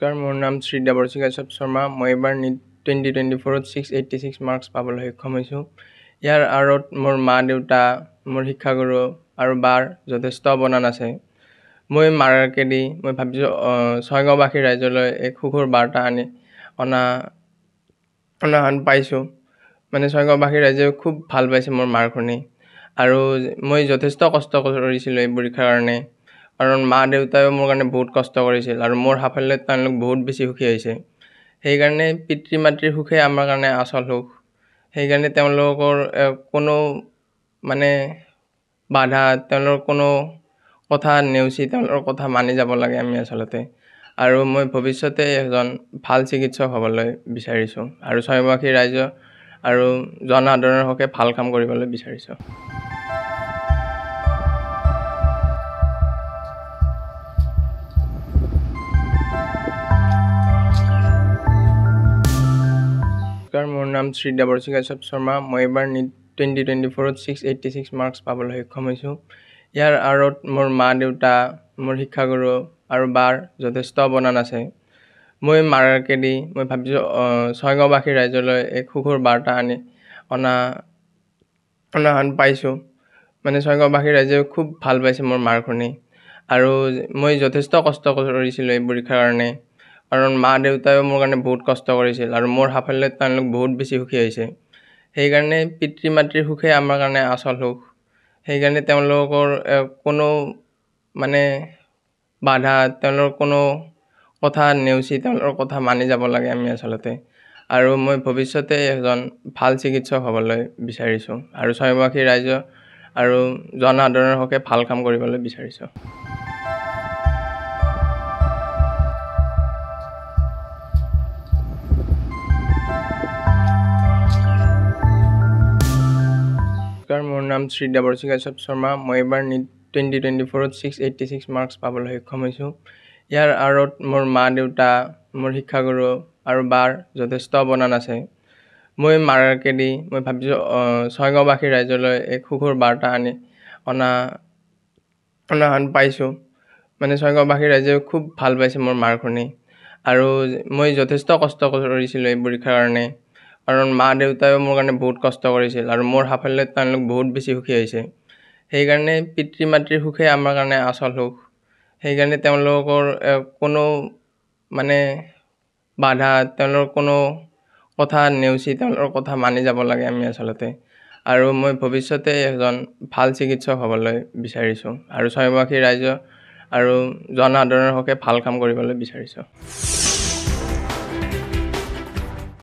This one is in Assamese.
নমস্কাৰ, মোৰ নাম শ্ৰী দেৱৰ্ষি কাশ্যপ শৰ্মা। মই এইবাৰ NEET 2024ত 686 মাৰ্কছ পাবলৈ সক্ষম হৈছোঁ। ইয়াৰ আঁৰত মোৰ মা দেউতা, মোৰ শিক্ষাগুৰু আৰু বাৰ যথেষ্ট অৱদান আছে। মই মাৰ্কেদি মই ভাবিছোঁ ছয়গাঁওবাসী ৰাইজলৈ এক সুখৰ বাৰ্তা অনাহান পাইছোঁ। মানে ছয়গাঁওবাসী ৰাইজে খুব ভাল পাইছে মোৰ মাৰ শুনি। আৰু মই যথেষ্ট কষ্ট কৰিছিলোঁ এই পৰীক্ষাৰ কাৰণে। কাৰণ মা দেউতাইও মোৰ কাৰণে বহুত কষ্ট কৰিছিল আৰু মোৰ সাফল্যত তেওঁলোক বহুত বেছি সুখী হৈছে। সেইকাৰণে পিতৃ মাতৃৰ সুখে আমাৰ কাৰণে আচল সুখ। সেইকাৰণে তেওঁলোকৰ কোনো মানে বাধা, তেওঁলোকৰ কোনো কথা নেওচি তেওঁলোকৰ কথা মানি যাব লাগে আমি আচলতে। আৰু মই ভৱিষ্যতে এজন ভাল চিকিৎসক হ'বলৈ বিচাৰিছোঁ আৰু ছয়গাঁওবাসী ৰাইজ আৰু জনসাধাৰণৰ হকে ভাল কাম কৰিবলৈ বিচাৰিছোঁ। মোৰ নাম শ্ৰী দেৱৰ্ষি কাশ্যপ শৰ্মা। মই এইবাৰ NEET 2024ত 686 মাৰ্কছ পাবলৈ সক্ষম হৈছোঁ। ইয়াৰ আঁৰত মোৰ মা দেউতা, মোৰ শিক্ষাগুৰু আৰু বাৰ যথেষ্ট অৱদান আছে। মই মাৰ্কেদি মই ভাবিছোঁ ছয়গাঁওবাসী ৰাইজলৈ এক সুখৰ বাৰ্তা অনাহান পাইছোঁ। মানে ছয়গাঁওবাসী ৰাইজে খুব ভাল পাইছে মোৰ মাৰ শুনি। আৰু মই যথেষ্ট কষ্ট কৰিছিলোঁ এই পৰীক্ষাৰ কাৰণে। কাৰণ মা দেউতাইও মোৰ কাৰণে বহুত কষ্ট কৰিছিল আৰু মোৰ সাফল্যত তেওঁলোক বহুত বেছি সুখী হৈছে। সেইকাৰণে পিতৃ মাতৃৰ সুখে আমাৰ কাৰণে আচল সুখ। সেইকাৰণে তেওঁলোকৰ কোনো মানে বাধা, তেওঁলোকৰ কোনো কথা নেওচি তেওঁলোকৰ কথা মানি যাব লাগে আমি আচলতে। আৰু মই ভৱিষ্যতে এজন ভাল চিকিৎসক হ'বলৈ বিচাৰিছোঁ আৰু ছয়গাঁওবাসী ৰাইজ আৰু জনসাধাৰণৰ হকে ভাল কাম কৰিবলৈ বিচাৰিছোঁ। মোৰ নাম শ্ৰী দেৱৰ্ষি কাশ্যপ শৰ্মা। মই এইবাৰ NEET 2024ত 686 মাৰ্কছ পাবলৈ সক্ষম হৈছোঁ। ইয়াৰ আঁৰত মোৰ মা দেউতা, মোৰ শিক্ষাগুৰু আৰু বাৰ যথেষ্ট অৱদান আছে। মই মাৰ্কেদি মই ভাবিছোঁ ছয়গাঁওবাসী ৰাইজলৈ এক সুখৰ বাৰ্তা অনাহান পাইছোঁ। মানে ছয়গাঁওবাসী ৰাইজে খুব ভাল পাইছে মোৰ মাৰ শুনি। আৰু মই যথেষ্ট কষ্ট কৰিছিলোঁ এই পৰীক্ষাৰ কাৰণে। কাৰণ মা দেউতাইও মোৰ কাৰণে বহুত কষ্ট কৰিছিল আৰু মোৰ সাফল্যত তেওঁলোক বহুত বেছি সুখী হৈছে। সেইকাৰণে পিতৃ মাতৃৰ সুখে আমাৰ কাৰণে আচল সুখ। সেইকাৰণে তেওঁলোকৰ কোনো মানে বাধা, তেওঁলোকৰ কোনো কথা নেওচি তেওঁলোকৰ কথা মানি যাব লাগে আমি আচলতে। আৰু মই ভৱিষ্যতে এজন ভাল চিকিৎসক হ'বলৈ বিচাৰিছোঁ আৰু ছয়গাঁওবাসী ৰাইজ আৰু জনসাধাৰণৰ হকে ভাল কাম কৰিবলৈ বিচাৰিছোঁ।